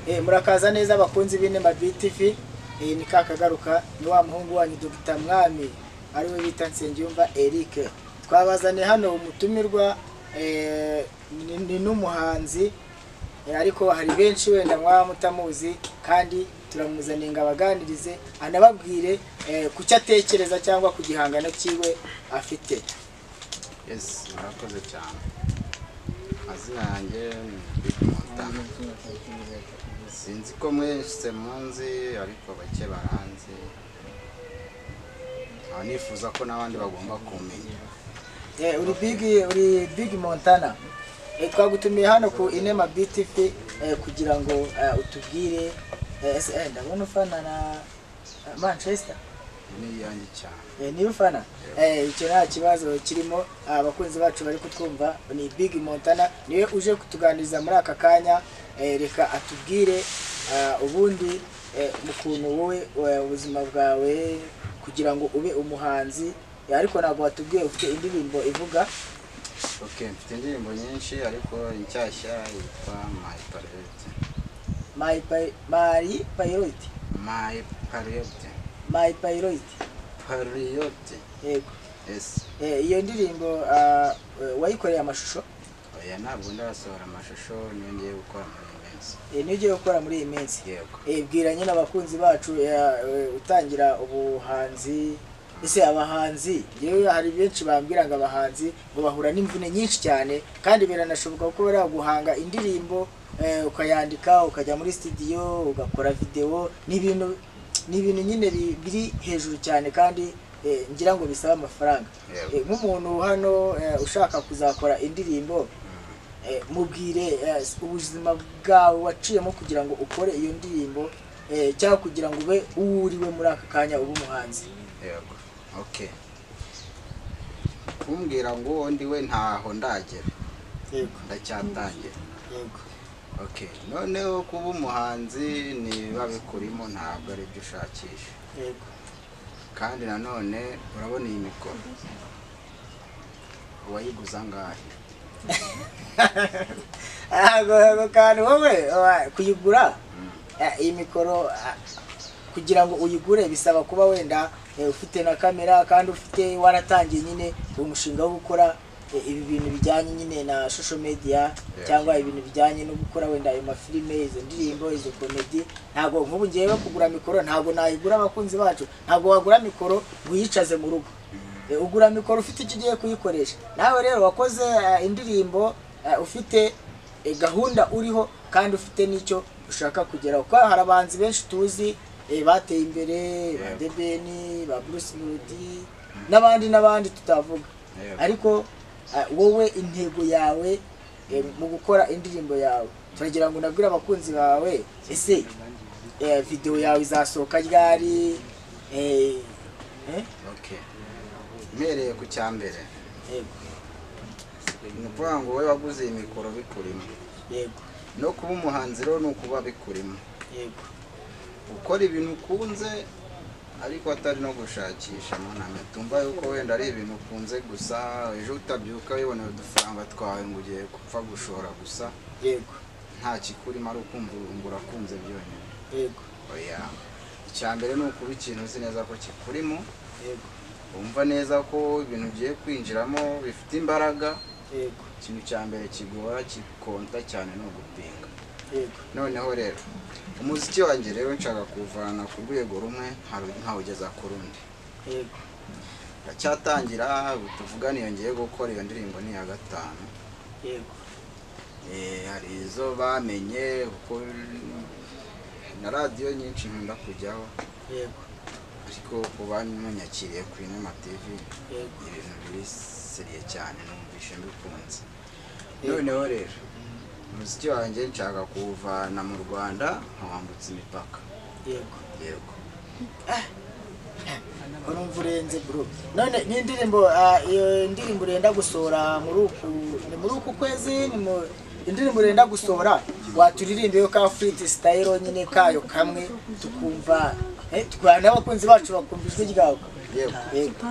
Murakaza neza abakunzi b'Inema BTV. Ni kakagaruka ni wa muhungu wanyu Dr. Mwami ari we bita Nsengiyumva Eric. Twabazane hano umutumirwa ni n'umuhanzi ariko hari benshi wenda mwaba mutamuzi kandi turamuzaniye ngo abaganirize anababwire kucyo atekereza cyangwa ku gihangano cyiwe afite. Yes, murakoze cyane. Mazina yanjye sinzi ko mwese munzi ariko bake baranzi. Nifuza ko n'abandi bagomba kumenya. Uri Big Montana. Twagutumiye hano ku Inema BTV kugira ngo utubwire ndabona ufana na Manchester. Ni yanjye cyane. Ni ufana. Icyo nta kibazo kirimo. Abakunzi bacu bari kutwumva ni Big Montana niwe uje kutuganiriza muri aka kanya. Reka atubwire ubundi mukuntu wowe ubuzima bwawe kugira ngo ube umuhanzi ariko ntabwo watubwiye ufite indirimbo ivuga. Okay, mfite indirimbo nyinshi ariko inshyashya yitwa My Priority. My Priority. Yego. Yes. Iyo ndirimbo wayikoreye amashusho? Oya, ntabwo ndasohora amashusho, ngiye gukora muri iyi minsi. Nigiye gukora muri iyi minsi. Yego. Bwiranye n'abakunzi bacu utangira ubuhanzi. Ese abahanzi yewe hari benshi bambwira ngo abahanzi ngo bahura n'imvune nyinshi cyane kandi biranashoboka ko bari guhanga indirimbo ukayandika ukajya muri studio ugakora video n'ibintu nyine biri hejuru cyane kandi ngira ngo bisaba amafaranga. Nk'umuntu hano ushaka kuzakora indirimbo mubwire ubuzima bwawe waciyemo kugira ngo ukore iyo ndirimbo cyangwa kugira ngo ube uwuriwe muri aka kanya ube umuhanzi. Yego. Okay. Kumbwira ngo ndiwe ntaho ndagera. Yego. Ndacyatangira. Yego. Okay. Noneho kuba umuhanzi ni babikurimo ntabwo ari byo ushakisha. Yego. Kandi nanone urabona iyi mikoro wayiguza ngahe? Kandi wowe kuyigura iyi mikoro kugira ngo uyigure bisaba kuba wenda ufite na kamera kandi ufite waratangiye nyine umushinga wo gukora ibi bintu bijyanye nyine na social media cyangwa ibintu bijyanye no gukora wenda ayo mafilime izo ndirimbo izo comedy. Ntabwo nk'ubu ngiye kugura mikoro ntabwo nayigura abakunzi bacu. Ntabwo wagura mikoro wiyicaze mu rugo. Ugura mikoro ufite icyo ugiye kuyikoresha. Nawe rero wakoze indirimbo ufite gahunda uriho kandi ufite n'icyo ushaka kugeraho. Kuko hari abanzi benshi tuzi bateye imbere ba Debeni ba Bruce Melody n'abandi tutavuga. Ariko wowe intego yawe mu gukora indirimbo yawe turagira ngo nabwire abakunzi bawe ese video yawe izasohoka ryari? Okay. Mereye ku cyambere. Yego. Nuvuga ngo wowe waguze iyi mikoro bikurimo. Yego. No kuba umuhanzi rero ni ukuba bikurimo. Yego. Ukora ibintu ukunze ariko atari no gushakisha muname tumva yuko wenda ari ibintu ukunze gusa ejo utabyuka wibonera udufaranga twawe ngo ugiye gupfa gushora gusa. Yego. Nta kikurimo ari ukumva urakunze byonyine. Yego. Oya, icyambere ni ukuba ikintu uzi neza ko kikurimo. Yego. Umva neza ko ibintu ugiye kwinjiramo bifite imbaraga. Yego. Ikintu cyambere kigora kikonta cyane no gupinga. Yego. Noneho rero umuziki wanjye rero nshaka kuvana ku rwego rumwe nkawugeza ku rundi. Yego. Ndacyatangira tuvuga niyongeye gukora iyo ndirimbo ni ya 5. Yego. Hari izo bamenye kuko na radio nyinshi nkunda kujyaho. Yego. Ariko kuba munyakiriye ku Inema TV ibintu biri seriye cyane numvishe mbikunze. Noneho rero umuziki wanjye nshaka kuwuvana mu Rwanda nkawambutsa imipaka. Yego. Yego. Urumva urenze bro. None n'indirimbo iyo ndirimbo urenda gusohora muri uku kwezi ni indirimbo urenda gusohora waturirimbe yo ka freestyle nyine kayo kamwe tukumva twana abakunzi bacu bakumva ijwi ryawe. Yego.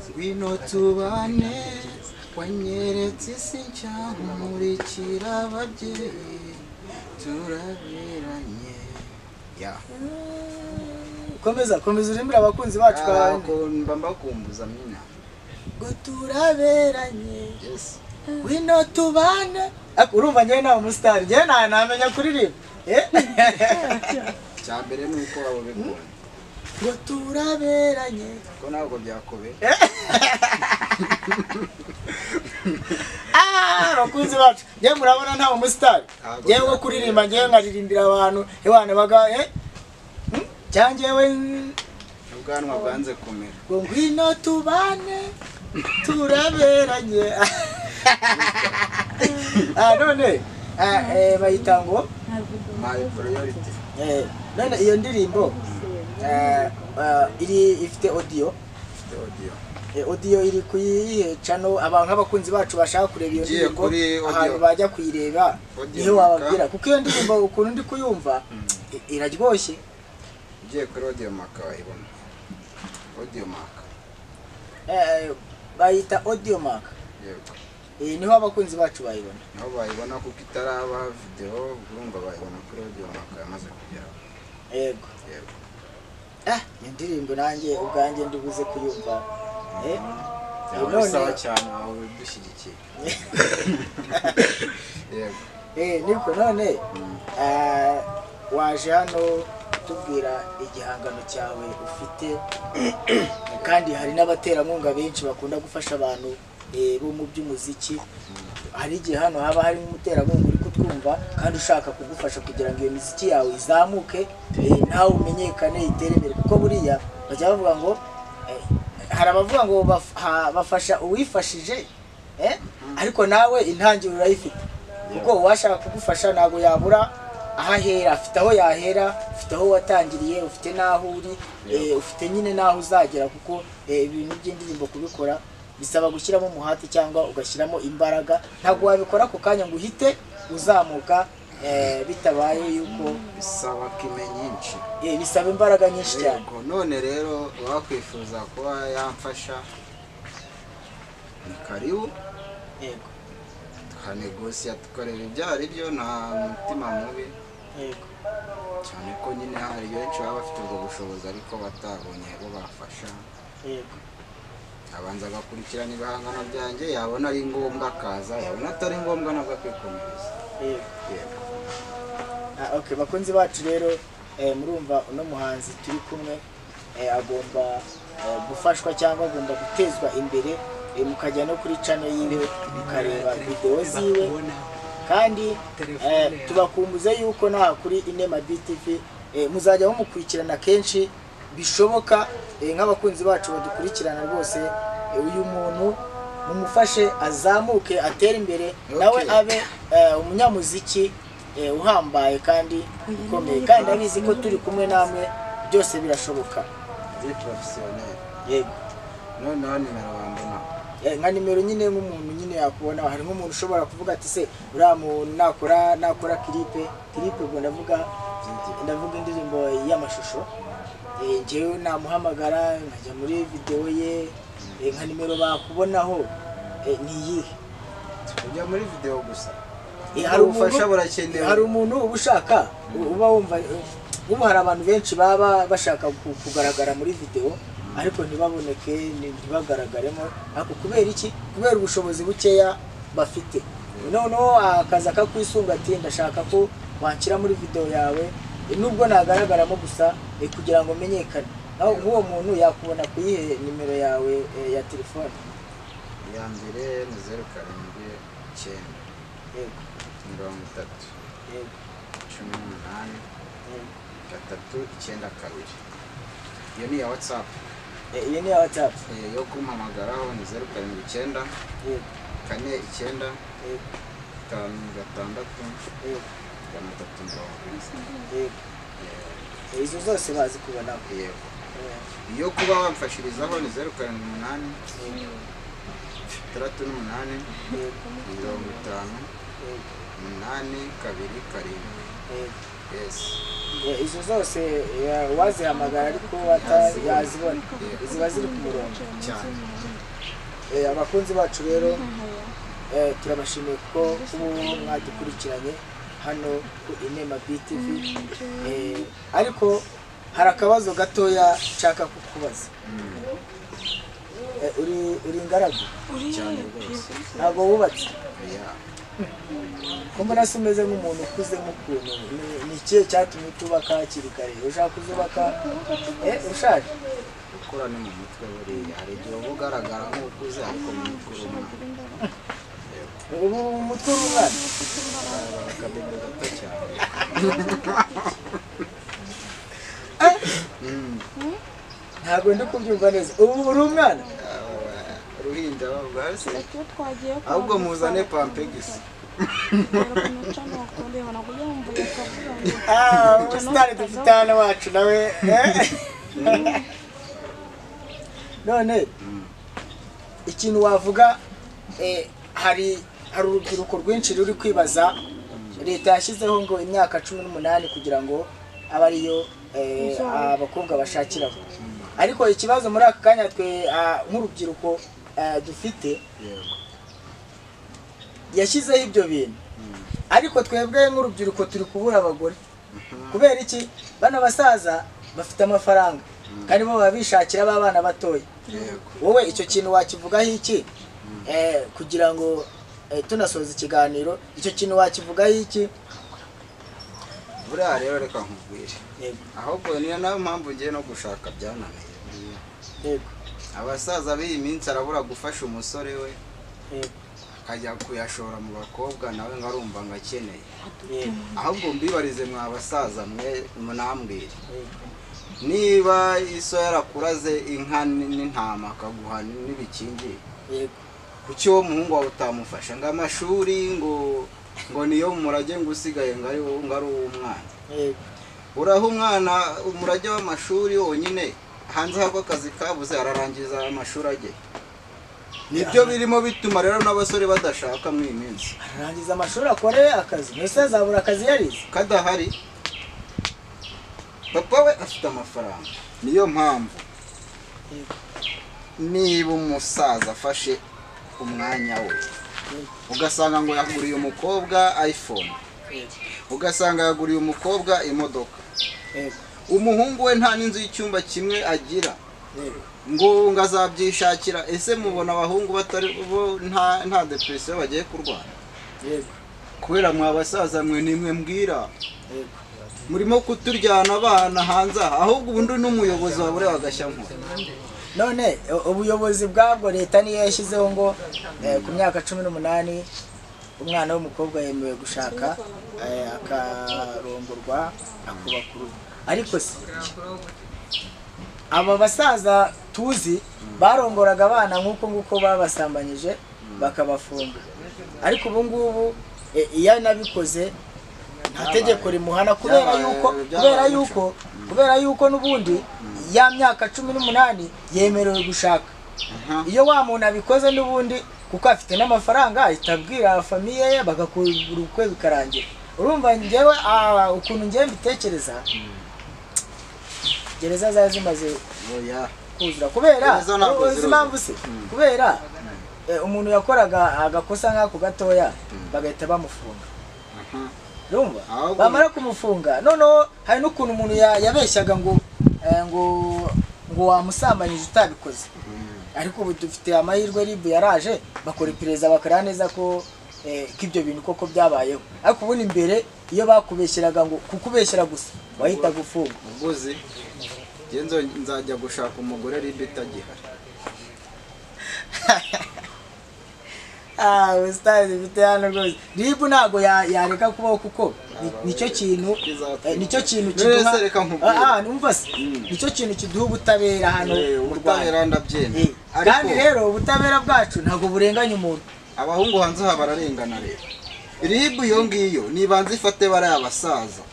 Ngwino tubane wanyeretse isi nshya nkumurikira ababyeyi turaberanye ya komeza urimbira abakunzi bacu mba mbakumbuza mina ngo turaberanye yes wino tubane urumva njyewe nawe umusitari njyewe namenya kuririmba cyambere nuko wabo bikunda ngo turaberanye ko ntabwo byakobe abakunzi bacu njyewe murabona nta umusitari njyewe wo kuririmba njyewe nkaririmbira abantu ewana baga cyangwa njyewe ubwanwa bwanze kumera ngo ngwino tubane turaberanye none bayita ngo my priority none iyo ndirimbo ifite audio iri kuyihecano abantu abakunzi bacu bashaka kureba iyo ndirimbo ahantu bajya kuyireba niho wababwira kuko iyo ndirimbo ukuntu ndi kuyumva iraryoshye ugiye kuri audio maka wayibona audio maka bayita audio maka yego niho abakunzi bacu bayibona niho bayibona kuko itaraba video urumva bayibona kuri audio maka yamaze kugera yego indirimbo nanjye ubwanjye ndibuze kuyumva none cyane aho dushyigikiye yego niko none waje hano tubwira igihangano cyawe ufite kandi hari n'abaterankunga benshi bakunda gufasha abantu bo mu by'umuziki hari igihe hano haba hari umuterankunga uri kutwumva kandi ushaka kugufasha kugira ngo iyo miziki yawe izamuke nawe umenyekane itere imbere kuko buriya bajya bavuga ngo hari abavuga ngo bafasha uwifashije ariko nawe intangiriro urayifite kuko uwashaka kugufasha ntabwo yabura aho ahera afite aho yahera ufite aho watangiriye ufite n'aho uri ufite nyine n'aho uzagera kuko ibintu by'indirimbo kubikora bisaba gushyiramo umuhati cyangwa ugashyiramo imbaraga ntabwo wabikora ako kanya ngo uhite uzamuka bitabaye yuko bisaba kime nyinshi bisaba imbaraga nyinshi cyane none rero wakwifuza kuba yamfasha ni karibu yego tukanegosiya tukareba ibyo ari byo nta mutima mubi yego cyane ko nyine hari benshi baba bafite ubwo bushobozi ariko batabonye bo bafasha yego abanza agakurikirana ibihangano byanjye yabona ari ngombwa akaza yabona atari ngombwa nabwo akikomereza yego okay bakunzi bacu rero murumva uno muhanzi turi kumwe agomba gufashwa cyangwa agomba gutezwa imbere mukajya no kuri channel yiwe mukareba video ziwe kandi tubakumbuze yuko naha kuri Inema BTV muzajya mukurikirana kenshi bishoboka nk'abakunzi bacu badukurikirana rwose uyu muntu mumufashe azamuke atere imbere nawe abe umunyamuziki uhambaye kandi ukomeye kandi abizi ko turi kumwe namwe byose birashoboka ari professionnel yego noneho nimero wambona nka nimero nyine nk'umuntu nyine yakubona hari nk'umuntu ushobora kuvuga ati se uriya muntu nakora clipe ubwo ndavuga indirimbo y'amashusho njyewe namuhamagara nkajya muri video ye nka nimero bakubonaho ni iyihe ujya muri video gusa hari umuntu uba ushaka uba wumva ubu hari abantu benshi baba bashaka kugaragara muri video ariko ntibaboneke ntibagaragaremo ariko kubera iki kubera ubushobozi bukeya bafite noneho akaza kakwisunga ati ndashaka ko wanshyira muri video yawe nubwo nagaragaramo gusa kugira ngo menyekane naho nk'uwo muntu yakubona kuyihe nimero yawe ya telefone ya mbere ni 07 yego 30 yego 18 iyo ni ya WhatsApp iyo ni ya WhatsApp yo kumpamagaraho ni 079 yego 49 yego 56 izo zose bazi kubonaho yego iyo kuba wamfashirizaho ni 078 38 yes izo zose wazihamagara ariko yazibona ziba ziri ku murongo cyane abakunzi bacu rero turabashimiye ko mwadukurikiranye hano ku Inema BTV. Ariko hari akabazo gatoya nshaka kukubaza. Uri ingaragu cyane rwose ntabwo wubatse? ya ko mbona se umeze nk'umuntu ukuze nk'ukuntu ni ikihe cyatumye utubaka hakiri kare? ushaka kuzubaka ushaje? gukora ni mu mutwe buriya hari igihe uba ugaragara nk'ukuze ariko mu mutwe uri umwana ubu mu mutwe uri umwana? akabebe gato cyane ntabwo ndi kubyumva neza. ubu uri umwana? uruhinja bwase ahubwo muzane pampegisi. umusitari dufite hano wacu nawe. none ikintu wavuga, hari urubyiruko rwinshi ruri kwibaza leta yashyizeho ngo imyaka 18 kugira ngo abe ariyo abakobwa bashakiraho, ariko ikibazo muri aka kanya twe nk'urubyiruko dufite yashyizeho ibyo bintu, ariko twebwe nk'urubyiruko turi kubura abagore. kubera iki? bana basaza bafite amafaranga kandi bo babishakira abana batoya. wowe icyo kintu wakivugaho iki? kugira ngo tunasoza ikiganiro, icyo kintu wakivugaho iki? buriya rero reka nkubwire, ahubwo niyo nayo mpamvu ngiye no gushaka byananiye. yego abasaza b'iyi minsi arabura gufasha umusore we akajya kuyashora mu bakobwa nawe ngarumva ngakeneye. ahubwo mbibarize mwa basaza mwe munambwire, niba iso yarakuraze inka n'intama akaguha n'ibikingi, kuki uwo muhungu wawe utamufasha ngo amashuri ngo niyo murage ngo usigaye ngo ari uw'umwana? uraha umwana umurage w'amashuri wonyine, hanze hako akazi kabuze ararangiza amashuri agiye. nibyo birimo bituma rero n'abasore badashaka mu iminsi. ararangiza amashuri akore akazi, mbese azabura akazi yarize kadahari. papa we afite amafaranga, niyo mpamvu niba umusaza afashe umwanya we ugasanga ngo yaguriye umukobwa iPhone, ugasanga yaguriye umukobwa imodoka, umuhungu we nta n'inzu y'icyumba kimwe agira, ngo azabyishakira. ese mubona abahungu batari bo nta depression bagiye kurwara? kubera mwa basaza mwe nimwe mbwira murimo kuturyana abana hanze, ahubwo ubundi n'umuyobozi wabure wagashya nko. none ubuyobozi bwabwo leta niyo yashyizeho ngo ku myaka 18 umwana w'umukobwa yemewe gushaka akarongorwa akubaka urugo. ariko se aba basaza tuzi barongoraga abana nk'uko babasambanyije bakabafunga, ariko ubu ngubu iyo nabikoze nta tegeko rimuhana, kubera yuko n'ubundi ya myaka 18 yemerewe gushaka. iyo wa muntu abikoze n'ubundi kuko afite n'amafaranga itabwira famiye ye bagakora ubukwe bikarangira. urumva njyewe ukuntu njye mbitekereza, gereza zaje zimaze kuzura kubera impamvu se, kubera umuntu yakoraga agakosa nk'ako gatoya bagahita bamufunga. urumva bamara kumufunga noneho hari n'ukuntu umuntu yabeshyaga ngo wamusambanyije utabikoze, ariko ubu dufite amahirwe ribu yaraje bakora iperereza bakareba neza ko ibyo bintu koko byabayeho. ariko ubundi imbere iyo bakubeshyeraga ngo kukubeshyera gusa wahita gufunga. ubuzi nzajya gushaka umugore ribu itagihari. Ustazi bite hano rwose. ribu ntago yareka kubaho kuko nicyo kintu kiduha numva se nicyo kintu kiduha ubutabera hano mu Rwanda. ndabyemera, kandi rero ubutabera bwacu ntago burenganya umuntu. abahungu hanze aha bararengana rero. ribu iyo ngiyo nibanze ifate bari abasaza,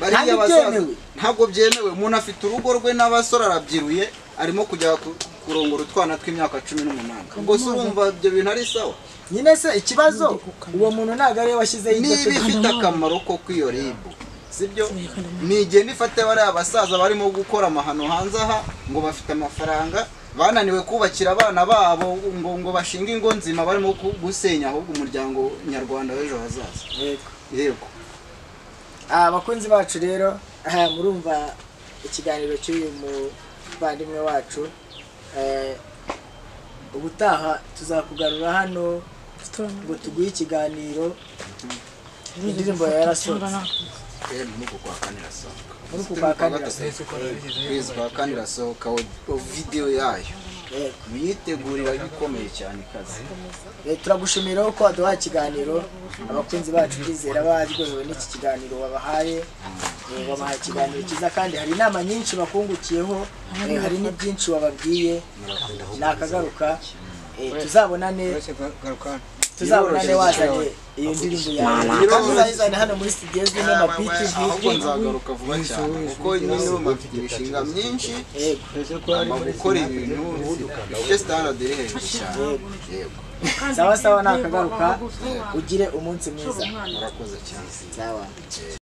bariya basaza ntabwo byemewe. umuntu afite urugo rwe n'abasore arabyiruye arimo kujya kurongora utwana tw'imyaka 18. ubwo se urumva ibyo bintu ari sawa? nyine se ikibazo uwo muntu ntago ari washyizeho niba ifite akamaro ko kwiyo ribu, sibyo nigenda ifate bari abasaza barimo gukora amahano hanze aha ngo bafite amafaranga bananiwe kubakira abana babo ngo bashinga ingo nzima barimo gusenya ahubwo umuryango nyarwanda w'ejo hazaza. yego abakunzi bacu rero murumva ikiganiro cy'uyu muvandimwe wacu ubutaha tuzakugarura hano ngo tuguhe ikiganiro indirimbo yarasohotse muri kwa kane irasohoka muri kwa kane irasohoka video yayo biyitegurira bikomeye cyane kazi turagushimira ko waduha ikiganiro abakunzi bacu bizera baryohewe n'iki kiganiro wabahaye babaha ikiganiro cyiza kandi hari inama nyinshi bakungukiyeho hari n'ibyinshi wababwiye nakagaruka tuzabonane wazanye iyo ndirimbo yawe kandi uzayizane hano muri studio zino na BTV nzagaruka vuba cyane kuko nyine bafite imishinga myinshi gukora ibintu bifite standard iri hejuru cyane sawa nakagaruka ugire umunsi mwiza murakoze cyane sawa